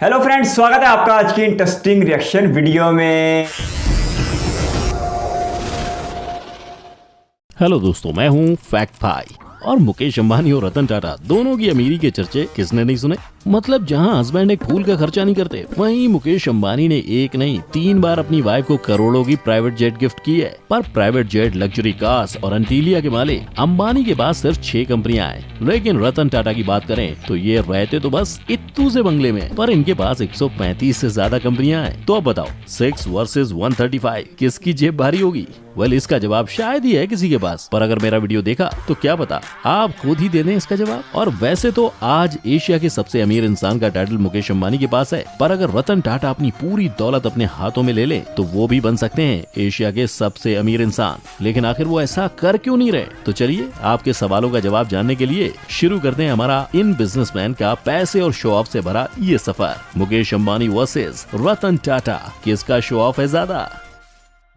Hello friends, स्वागत है आपका आज की इंटरेस्टिंग रिएक्शन वीडियो में। हेलो दोस्तों, मैं हूं फैक्ट भाई। और मुकेश अंबानी और रतन टाटा दोनों की अमीरी के चर्चे किसने नहीं सुने। मतलब जहां हस्बैंड एक फूल का खर्चा नहीं करते, वहीं मुकेश अंबानी ने एक नहीं 3 बार अपनी वाइफ को करोड़ों की प्राइवेट जेट गिफ्ट की है। पर प्राइवेट जेट, लग्जरी कार्स और अंटीलिया के मालिक अंबानी के पास सिर्फ 6 कंपनियां हैं। लेकिन रतन टाटा की बात करें तो ये रहते तो बस इत्तू से बंगले में, पर इनके पास 135 से ज्यादा कंपनियां हैं। तो अब बताओ 6 वर्सेस 135 किसकी जेब भारी होगी? वेल, इसका जवाब शायद ही है किसी के पास, पर अगर मेरा वीडियो देखा तो क्या पता आप खुद ही दे दें इसका जवाब। और वैसे तो आज एशिया के सबसे अमीर इंसान का टाइटल मुकेश अंबानी के पास है, पर अगर रतन टाटा अपनी पूरी दौलत अपने हाथों में ले ले तो वो भी बन सकते हैं एशिया के सबसे अमीर इंसान। लेकिन आखिर वो ऐसा कर क्यों नहीं रहे? तो चलिए आपके सवालों का जवाब जानने के लिए शुरू करते हैं हमारा इन बिजनेसमैन का पैसे और शो ऑफ से भरा ये सफर। मुकेश अंबानी वर्सेस रतन टाटा, किसका शो ऑफ है ज्यादा?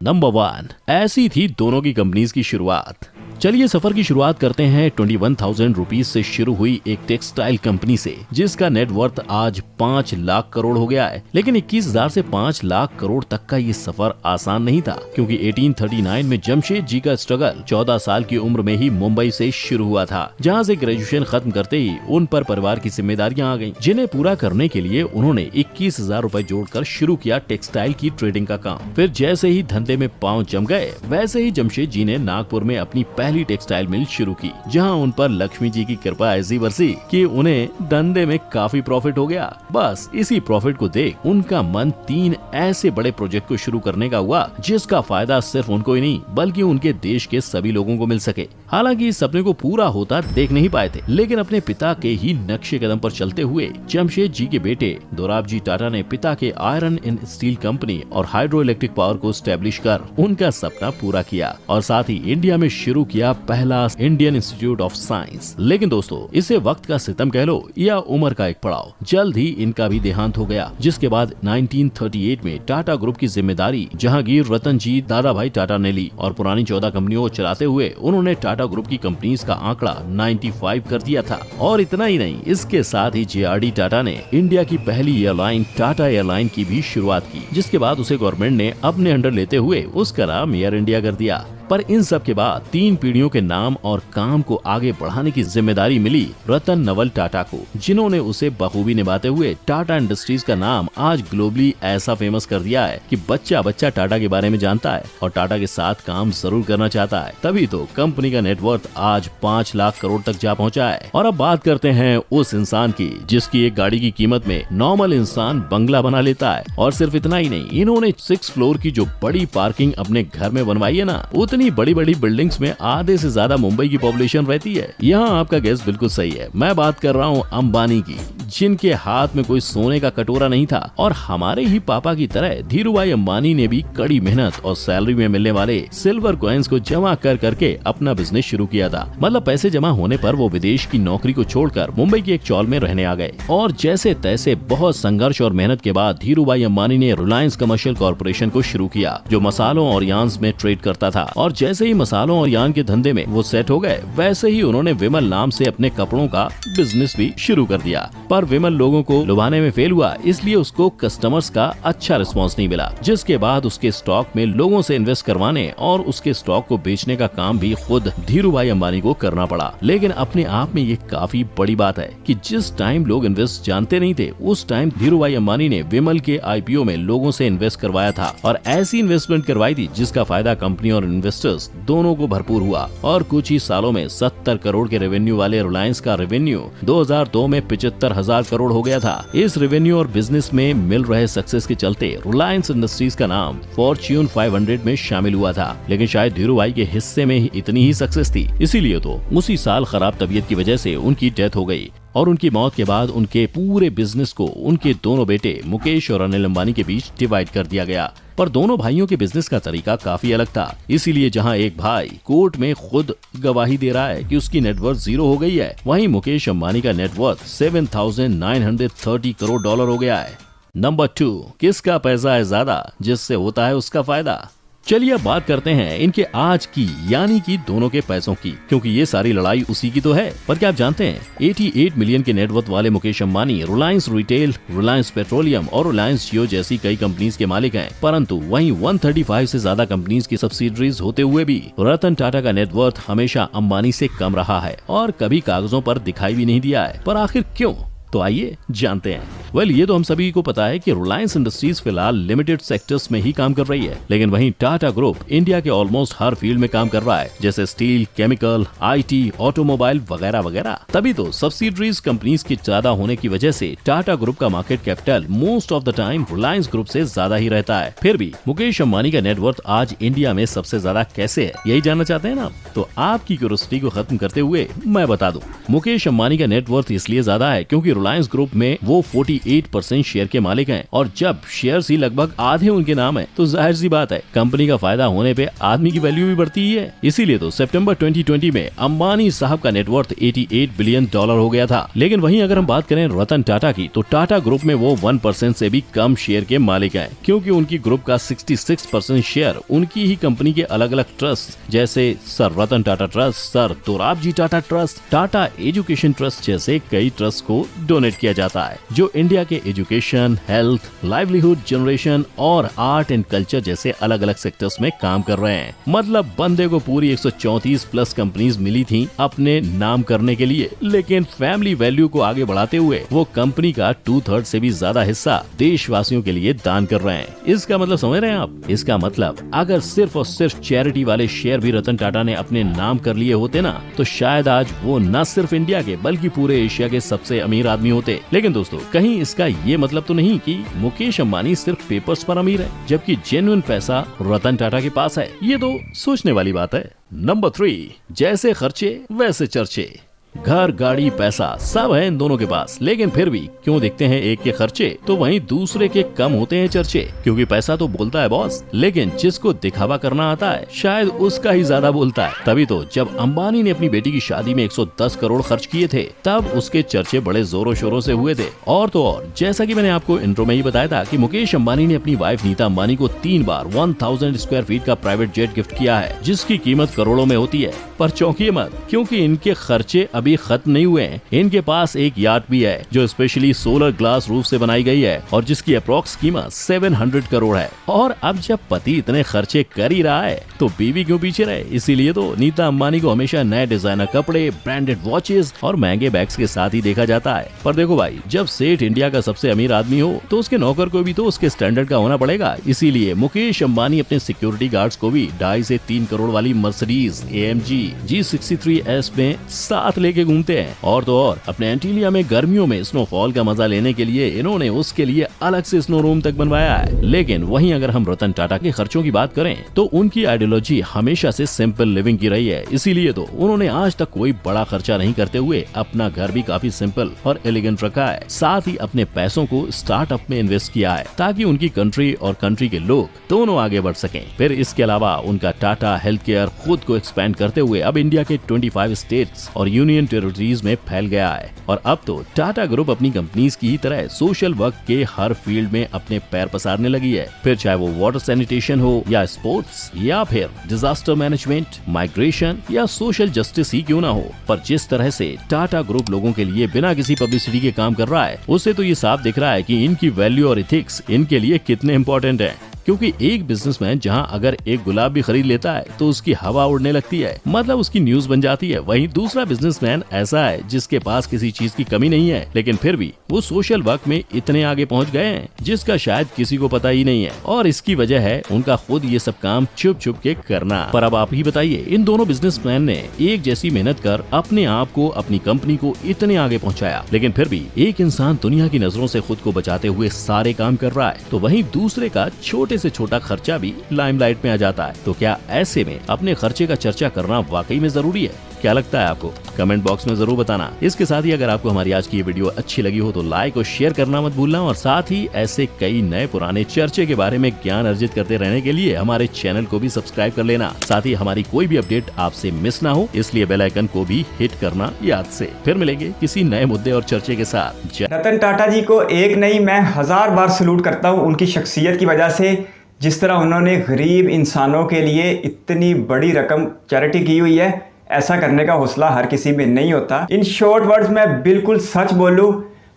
नंबर 1, ऐसी थी दोनों की कंपनीज की शुरुआत। चलिए सफर की शुरुआत करते हैं 21,000 रुपीज से शुरू हुई एक टेक्सटाइल कंपनी से, जिसका नेटवर्थ आज 5 लाख करोड़ हो गया है। लेकिन 21,000 से 5 लाख करोड़ तक का ये सफर आसान नहीं था, क्योंकि 1839 में जमशेद जी का स्ट्रगल 14 साल की उम्र में ही मुंबई से शुरू हुआ था, जहाँ से ग्रेजुएशन खत्म करते ही उन पर परिवार की जिम्मेदारियां आ गयी, जिन्हें पूरा करने के लिए उन्होंने 21,000 रूपए जोड़कर शुरू किया टेक्सटाइल की ट्रेडिंग का काम। फिर जैसे ही धंधे में पांव जम गए, वैसे ही जमशेद जी ने नागपुर में अपनी पहली टेक्सटाइल मिल शुरू की, जहां उन पर लक्ष्मी जी की कृपा ऐसी बरसी कि उन्हें धंधे में काफी प्रॉफिट हो गया। बस इसी प्रॉफिट को देख उनका मन 3 ऐसे बड़े प्रोजेक्ट को शुरू करने का हुआ, जिसका फायदा सिर्फ उनको ही नहीं बल्कि उनके देश के सभी लोगों को मिल सके। हालांकि इस सपने को पूरा होता देख नहीं पाए थे, लेकिन अपने पिता के ही नक्शे कदम पर चलते हुए जमशेद जी के बेटे दोराबजी टाटा ने पिता के आयरन एंड स्टील कंपनी और हाइड्रो इलेक्ट्रिक पावर को स्टैब्लिश कर उनका सपना पूरा किया, और साथ ही इंडिया में शुरू किया पहला इंडियन इंस्टीट्यूट ऑफ साइंस। लेकिन दोस्तों, इसे वक्त का सितम कह लो या उम्र का एक पड़ाव, जल्द ही इनका भी देहांत हो गया, जिसके बाद 1938 में टाटा ग्रुप की जिम्मेदारी जहांगीर रतन जी दादा भाई टाटा ने ली, और पुरानी 14 कंपनियों को चलाते हुए उन्होंने टाटा ग्रुप की कंपनीज का आंकड़ा 95 कर दिया था। और इतना ही नहीं, इसके साथ ही JRD टाटा ने इंडिया की पहली एयरलाइन टाटा एयरलाइन की भी शुरुआत की, जिसके बाद उसे गवर्नमेंट ने अपने अंडर लेते हुए उसका नाम एयर इंडिया कर दिया। पर इन सब के बाद 3 पीढ़ियों के नाम और काम को आगे बढ़ाने की जिम्मेदारी मिली रतन नवल टाटा को, जिन्होंने उसे बखूबी निभाते हुए टाटा इंडस्ट्रीज का नाम आज ग्लोबली ऐसा फेमस कर दिया है कि बच्चा बच्चा टाटा के बारे में जानता है और टाटा के साथ काम जरूर करना चाहता है। तभी तो कंपनी का नेटवर्थ आज 5 लाख करोड़ तक जा पहुंचा है। और अब बात करते हैं उस इंसान की जिसकी एक गाड़ी की कीमत में नॉर्मल इंसान बंगला बना लेता है। और सिर्फ इतना ही नहीं, इन्होंने 6 फ्लोर की जो बड़ी पार्किंग अपने घर में बनवाई है ना, इतनी बड़ी बड़ी बिल्डिंग्स में आधे से ज्यादा मुंबई की पॉपुलेशन रहती है। यहाँ आपका गैस बिल्कुल सही है, मैं बात कर रहा हूँ अंबानी की, जिनके हाथ में कोई सोने का कटोरा नहीं था। और हमारे ही पापा की तरह धीरूभाई अंबानी ने भी कड़ी मेहनत और सैलरी में मिलने वाले सिल्वर कॉइन्स को जमा कर करके अपना बिजनेस शुरू किया था। मतलब पैसे जमा होने पर वो विदेश की नौकरी को छोड़कर मुंबई की एक चौल में रहने आ गए, और जैसे तैसे बहुत संघर्ष और मेहनत के बाद धीरूभाई अंबानी ने रिलायंस कमर्शियल कॉर्पोरेशन को शुरू किया, जो मसालों और यार्न्स में ट्रेड करता था। और जैसे ही मसालों और यार्न के धंधे में वो सेट हो गए, वैसे ही उन्होंने विमल नाम से अपने कपड़ों का बिजनेस भी शुरू कर दिया। पर विमल लोगों को लुभाने में फेल हुआ, इसलिए उसको कस्टमर्स का अच्छा रिस्पांस नहीं मिला, जिसके बाद उसके स्टॉक में लोगों से इन्वेस्ट करवाने और उसके स्टॉक को बेचने का काम भी खुद धीरूभाई अंबानी को करना पड़ा। लेकिन अपने आप में ये काफी बड़ी बात है कि जिस टाइम लोग इन्वेस्ट जानते नहीं थे, उस टाइम धीरूभाई अंबानी ने विमल के IPO में लोगों से इन्वेस्ट करवाया था, और ऐसी इन्वेस्टमेंट करवाई थी जिसका फायदा कंपनी और इन्वेस्टर्स दोनों को भरपूर हुआ। और कुछ ही सालों में 70 करोड़ के रेवेन्यू वाले रिलायंस का रेवेन्यू 2002 में 75,000 करोड़ हो गया था। इस रेवेन्यू और बिजनेस में मिल रहे सक्सेस के चलते रिलायंस इंडस्ट्रीज का नाम फॉर्च्यून 500 में शामिल हुआ था। लेकिन शायद धीरूभाई के हिस्से में ही इतनी ही सक्सेस थी, इसीलिए तो उसी साल खराब तबीयत की वजह से उनकी डेथ हो गई। और उनकी मौत के बाद उनके पूरे बिजनेस को उनके दोनों बेटे मुकेश और अनिल अंबानी के बीच डिवाइड कर दिया गया। पर दोनों भाइयों के बिजनेस का तरीका काफी अलग था, इसीलिए जहां एक भाई कोर्ट में खुद गवाही दे रहा है कि उसकी नेटवर्थ 0 हो गई है, वहीं मुकेश अंबानी का नेटवर्थ 7,930 करोड़ डॉलर हो गया है। नंबर 2, किसका पैसा है ज्यादा जिससे होता है उसका फायदा? चलिए अब बात करते हैं इनके आज की यानी कि दोनों के पैसों की, क्योंकि ये सारी लड़ाई उसी की तो है। पर क्या आप जानते हैं 88 मिलियन के नेटवर्थ वाले मुकेश अंबानी रिलायंस रिटेल, रिलायंस पेट्रोलियम और रिलायंस जियो जैसी कई कंपनीज के मालिक हैं, परंतु वहीं 135 से ज्यादा कंपनीज की सब्सिडरीज होते हुए भी रतन टाटा का नेटवर्थ हमेशा अंबानी से कम रहा है और कभी कागजों पर दिखाई भी नहीं दिया है। पर आखिर क्यों? तो आइए जानते हैं। ये तो हम सभी को पता है कि रिलायंस इंडस्ट्रीज फिलहाल लिमिटेड सेक्टर्स में ही काम कर रही है, लेकिन वहीं टाटा ग्रुप इंडिया के ऑलमोस्ट हर फील्ड में काम कर रहा है, जैसे स्टील, केमिकल, आईटी, ऑटोमोबाइल वगैरह वगैरह। तभी तो सब्सिडरीज कंपनीज की ज्यादा होने की वजह से टाटा ग्रुप का market capital most of the time Reliance group से ज्यादा ही रहता है। फिर भी मुकेश अंबानी का नेटवर्थ आज इंडिया में सबसे ज्यादा कैसे है, यही जानना चाहते हैं ना? तो आपकी क्यूरियोसिटी को खत्म करते हुए मैं बता दूं, मुकेश अंबानी का नेटवर्थ इसलिए ज्यादा है क्योंकि रिलायंस ग्रुप में वो 48% शेयर के मालिक हैं, और जब शेयर्स ही लगभग आधे उनके नाम है तो जाहिर सी बात है कंपनी का फायदा होने पे आदमी की वैल्यू भी बढ़ती ही है। इसीलिए तो सितंबर 2020 में अंबानी साहब का नेटवर्थ $88 बिलियन हो गया था। लेकिन वहीं अगर हम बात करें रतन टाटा की, तो टाटा ग्रुप में वो 1% से भी कम शेयर के मालिक हैं, क्योंकि उनकी ग्रुप का 66% शेयर उनकी ही कंपनी के अलग अलग ट्रस्ट जैसे sir Ratan Tata trust, sir Dorabji Tata trust, Tata education trust जैसे कई ट्रस्ट को डोनेट किया जाता है, जो इंडिया के एजुकेशन, हेल्थ, लाइवलीहुड जनरेशन और आर्ट एंड कल्चर जैसे अलग अलग सेक्टर्स में काम कर रहे हैं। मतलब बंदे को पूरी 134 प्लस कंपनीज मिली थी अपने नाम करने के लिए, लेकिन फैमिली वैल्यू को आगे बढ़ाते हुए वो कंपनी का 2/3 से भी ज्यादा हिस्सा देशवासियों के लिए दान कर रहे हैं। इसका मतलब समझ रहे हैं आप? इसका मतलब अगर सिर्फ और सिर्फ चैरिटी वाले शेयर भी रतन टाटा ने अपने नाम कर लिए होते ना, तो शायद आज वो न सिर्फ इंडिया के बल्कि पूरे एशिया के सबसे अमीर आदमी होते। लेकिन दोस्तों, कहीं इसका ये मतलब तो नहीं कि मुकेश अंबानी सिर्फ पेपर्स पर अमीर है, जबकि जेन्युइन पैसा रतन टाटा के पास है? ये तो सोचने वाली बात है। नंबर 3, जैसे खर्चे वैसे चर्चे। घर, गाड़ी, पैसा सब है इन दोनों के पास, लेकिन फिर भी क्यों दिखते हैं एक के खर्चे तो वहीं दूसरे के कम होते हैं चर्चे? क्योंकि पैसा तो बोलता है बॉस, लेकिन जिसको दिखावा करना आता है शायद उसका ही ज्यादा बोलता है। तभी तो जब अंबानी ने अपनी बेटी की शादी में 110 करोड़ खर्च किए थे, तब उसके चर्चे बड़े जोरों शोरों से हुए थे। और तो और, जैसा कि मैंने आपको इंट्रो में ही बताया था कि मुकेश अंबानी ने अपनी वाइफ नीता अंबानी को 3 बार 1000 स्क्वायर फीट का प्राइवेट जेट गिफ्ट किया है, जिसकी कीमत करोड़ों में होती है। पर चौंकिए मत, क्योंकि इनके खर्चे अभी खत्म नहीं हुए हैं। इनके पास एक याट भी है जो स्पेशली सोलर ग्लास रूफ से बनाई गई है और जिसकी अप्रॉक्स कीमत 700 करोड़ है। और अब जब पति इतने खर्चे कर ही रहा है तो बीवी क्यों पीछे रहे? इसीलिए तो नीता अंबानी को हमेशा नए डिजाइनर कपड़े, ब्रांडेड वॉचेस और महंगे बैग्स के साथ ही देखा जाता है। पर देखो भाई, जब सेठ इंडिया का सबसे अमीर आदमी हो तो उसके नौकर को भी तो उसके स्टैंडर्ड का होना पड़ेगा। इसीलिए मुकेश अंबानी अपने सिक्योरिटी गार्ड्स को भी 2.5 से 3 करोड़ वाली मर्सिडीज AMG G63S में साथ लेके घूमते हैं। और तो और, अपने एंटीलिया में गर्मियों में स्नोफॉल का मजा लेने के लिए इन्होंने उसके लिए अलग से स्नो रूम तक बनवाया है। लेकिन वहीं अगर हम रतन टाटा के खर्चों की बात करें तो उनकी आइडियोलॉजी हमेशा से सिंपल लिविंग की रही है। इसीलिए तो उन्होंने आज तक कोई बड़ा खर्चा नहीं करते हुए अपना घर भी काफी सिंपल और एलिगेंट रखा है। साथ ही अपने पैसों को स्टार्टअप में इन्वेस्ट किया है ताकि उनकी कंट्री और कंट्री के लोग दोनों आगे बढ़ सकें। फिर इसके अलावा उनका टाटा हेल्थ केयर खुद को एक्सपेंड करते हुए अब इंडिया के 25 स्टेट्स और यूनियन टेरिटरीज में फैल गया है। और अब तो टाटा ग्रुप अपनी कंपनीज की ही तरह सोशल वर्क के हर फील्ड में अपने पैर पसारने लगी है। फिर चाहे वो वाटर सैनिटेशन हो या स्पोर्ट्स या फिर डिजास्टर मैनेजमेंट, माइग्रेशन या सोशल जस्टिस ही क्यों ना हो, पर जिस तरह से टाटा ग्रुप लोगों के लिए बिना किसी पब्लिसिटी के काम कर रहा है, उससे तो ये साफ दिख रहा है कि इनकी वैल्यू और इथिक्स इनके लिए कितने इम्पोर्टेंट है। क्योंकि एक बिजनेसमैन जहां अगर एक गुलाब भी खरीद लेता है तो उसकी हवा उड़ने लगती है, मतलब उसकी न्यूज बन जाती है। वहीं दूसरा बिजनेसमैन ऐसा है जिसके पास किसी चीज की कमी नहीं है, लेकिन फिर भी वो सोशल वर्क में इतने आगे पहुंच गए हैं जिसका शायद किसी को पता ही नहीं है। और इसकी वजह है उनका खुद ये सब काम छुप छुप के करना। पर अब आप ही बताइए, इन दोनों बिजनेसमैन ने एक जैसी मेहनत कर अपने आप को, अपनी कंपनी को इतने आगे पहुँचाया, लेकिन फिर भी एक इंसान दुनिया की नजरों से खुद को बचाते हुए सारे काम कर रहा है, तो वहीं दूसरे का छोटे से छोटा खर्चा भी लाइमलाइट में आ जाता है। तो क्या ऐसे में अपने खर्चे का चर्चा करना वाकई में जरूरी है? क्या लगता है आपको? कमेंट बॉक्स में जरूर बताना। इसके साथ ही अगर आपको हमारी आज की ये वीडियो अच्छी लगी हो तो लाइक और शेयर करना मत भूलना, और साथ ही ऐसे कई नए पुराने चर्चे के बारे में ज्ञान अर्जित करते रहने के लिए हमारे चैनल को भी सब्सक्राइब कर लेना। साथ ही हमारी कोई भी अपडेट आपसे मिस ना हो, इसलिए बेल आइकन को भी हिट करना याद से। फिर मिलेंगे किसी नए मुद्दे और चर्चे के साथ। रतन टाटा जी को एक नहीं, मैं 1000 बार सैल्यूट करता हूँ उनकी शख्सियत की वजह से। जिस तरह उन्होंने गरीब इंसानों के लिए इतनी बड़ी रकम चैरिटी की हुई है, ऐसा करने का हौसला हर किसी में नहीं होता। इन शॉर्ट वर्ड्स में बिल्कुल सच बोलूं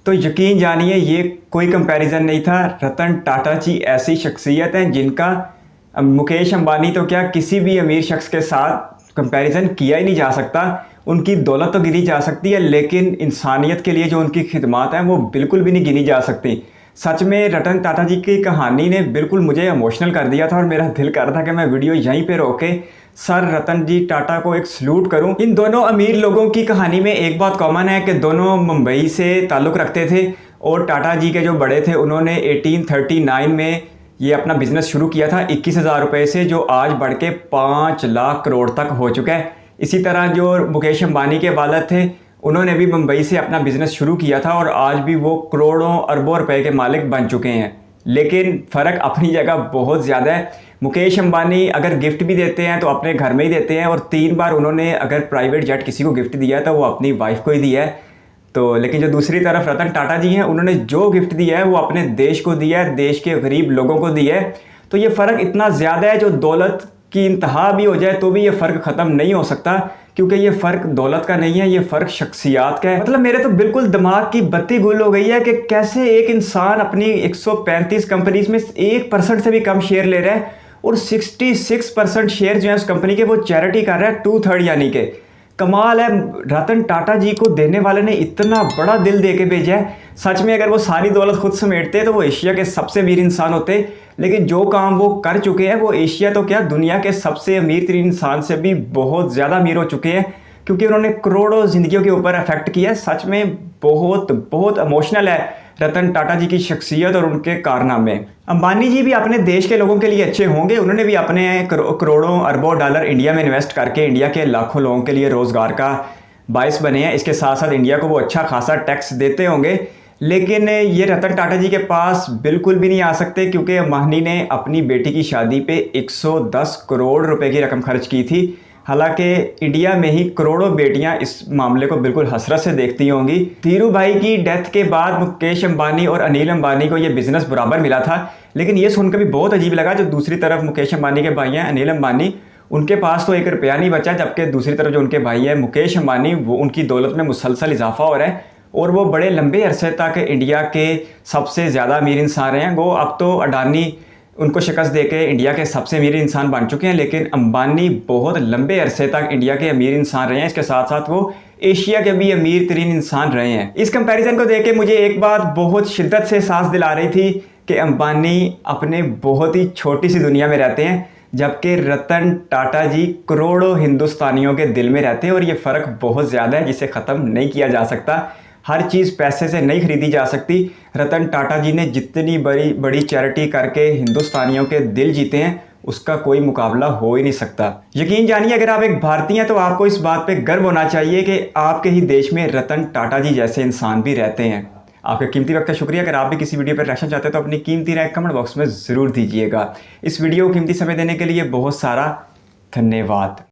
तो यकीन जानिए ये कोई कंपैरिजन नहीं था। रतन टाटा जी ऐसी शख्सियत हैं जिनका मुकेश अंबानी तो क्या किसी भी अमीर शख्स के साथ कंपैरिजन किया ही नहीं जा सकता। उनकी दौलत तो गिनी जा सकती है, लेकिन इंसानियत के लिए जो उनकी खिदमात हैं वो बिल्कुल भी नहीं गिनी जा सकती। सच में रतन टाटा जी की कहानी ने बिल्कुल मुझे इमोशनल कर दिया था और मेरा दिल कर रहा था कि मैं वीडियो यहीं पे रोके सर रतन जी टाटा को एक सलूट करूं। इन दोनों अमीर लोगों की कहानी में एक बात कॉमन है कि दोनों मुंबई से ताल्लुक़ रखते थे और टाटा जी के जो बड़े थे उन्होंने 1839 में ये अपना बिजनेस शुरू किया था 21,000 रुपये से, जो आज बढ़ के 5 लाख करोड़ तक हो चुका है। इसी तरह जो मुकेश अंबानी के वालिद थे उन्होंने भी मुंबई से अपना बिजनेस शुरू किया था और आज भी वो करोड़ों अरबों रुपए के मालिक बन चुके हैं। लेकिन फ़र्क अपनी जगह बहुत ज़्यादा है। मुकेश अंबानी अगर गिफ्ट भी देते हैं तो अपने घर में ही देते हैं, और 3 बार उन्होंने अगर प्राइवेट जेट किसी को गिफ्ट दिया है तो वो अपनी वाइफ को ही दिया है। तो लेकिन जो दूसरी तरफ रतन टाटा जी हैं उन्होंने जो गिफ्ट दिया है वो अपने देश को दिया है, देश के गरीब लोगों को दिया है। तो ये फ़र्क इतना ज़्यादा है, जो दौलत की इंतहा भी हो जाए तो भी ये फ़र्क ख़त्म नहीं हो सकता, क्योंकि ये फ़र्क दौलत का नहीं है, ये फ़र्क शख्सियात का है। मतलब मेरे तो बिल्कुल दिमाग की बत्ती गुल हो गई है कि कैसे एक इंसान अपनी 135 कंपनीज में 1% से भी कम शेयर ले रहा है और 66% शेयर जो है उस कंपनी के वो चैरिटी कर रहा है, 2/3 यानी कि कमाल है। रतन टाटा जी को देने वाले ने इतना बड़ा दिल दे के भेजा है। सच में अगर वो सारी दौलत खुद समेटते तो वो एशिया के सबसे अमीर इंसान होते, लेकिन जो काम वो कर चुके हैं वो एशिया तो क्या दुनिया के सबसे अमीर तरीन इंसान से भी बहुत ज़्यादा अमीर हो चुके हैं, क्योंकि उन्होंने करोड़ों ज़िंदगियों के ऊपर अफेक्ट किया है। सच में बहुत बहुत इमोशनल है रतन टाटा जी की शख्सियत और उनके कारनामे। अंबानी जी भी अपने देश के लोगों के लिए अच्छे होंगे, उन्होंने भी अपने करोड़ों अरबों डॉलर इंडिया में इन्वेस्ट करके इंडिया के लाखों लोगों के लिए रोज़गार का बायस बने हैं। इसके साथ साथ इंडिया को वो अच्छा खासा टैक्स देते होंगे, लेकिन ये रतन टाटा जी के पास बिल्कुल भी नहीं आ सकते, क्योंकि अंबानी ने अपनी बेटी की शादी पे 110 करोड़ रुपए की रकम खर्च की थी। हालांकि इंडिया में ही करोड़ों बेटियां इस मामले को बिल्कुल हसरत से देखती होंगी। धीरू भाई की डेथ के बाद मुकेश अंबानी और अनिल अंबानी को ये बिजनेस बराबर मिला था, लेकिन ये सुनकर भी बहुत अजीब लगा जो दूसरी तरफ मुकेश अंबानी के भाई हैं अनिल अंबानी, उनके पास तो 1 रुपया नहीं बचा, जबकि दूसरी तरफ जो उनके भाई हैं मुकेश अंबानी वो उनकी दौलत में मुसलसल इजाफा हो रहा है और वो बड़े लंबे अरसे तक इंडिया के सबसे ज़्यादा अमीर इंसान रहे हैं। वो अब तो अडानी उनको शिकस्त देके इंडिया के सबसे अमीर इंसान बन चुके हैं, लेकिन अंबानी बहुत लंबे अरसे तक इंडिया के अमीर इंसान रहे हैं। इसके साथ साथ वो एशिया के भी अमीर तरीन इंसान रहे हैं। इस कंपैरिजन को देख के मुझे एक बात बहुत शिद्दत से सांस दिला रही थी कि अंबानी अपने बहुत ही छोटी सी दुनिया में रहते हैं, जबकि रतन टाटा जी करोड़ों हिंदुस्तानियों के दिल में रहते हैं, और ये फ़र्क बहुत ज़्यादा है जिसे ख़त्म नहीं किया जा सकता। हर चीज़ पैसे से नहीं खरीदी जा सकती। रतन टाटा जी ने जितनी बड़ी बड़ी चैरिटी करके हिंदुस्तानियों के दिल जीते हैं उसका कोई मुकाबला हो ही नहीं सकता। यकीन जानिए अगर आप एक भारतीय हैं तो आपको इस बात पे गर्व होना चाहिए कि आपके ही देश में रतन टाटा जी जैसे इंसान भी रहते हैं। आपके कीमती वक्त का शुक्रिया। अगर आप भी किसी वीडियो पर रिएक्शन चाहते हैं तो अपनी कीमती राय कमेंट बॉक्स में ज़रूर दीजिएगा। इस वीडियो को कीमती समय देने के लिए बहुत सारा धन्यवाद।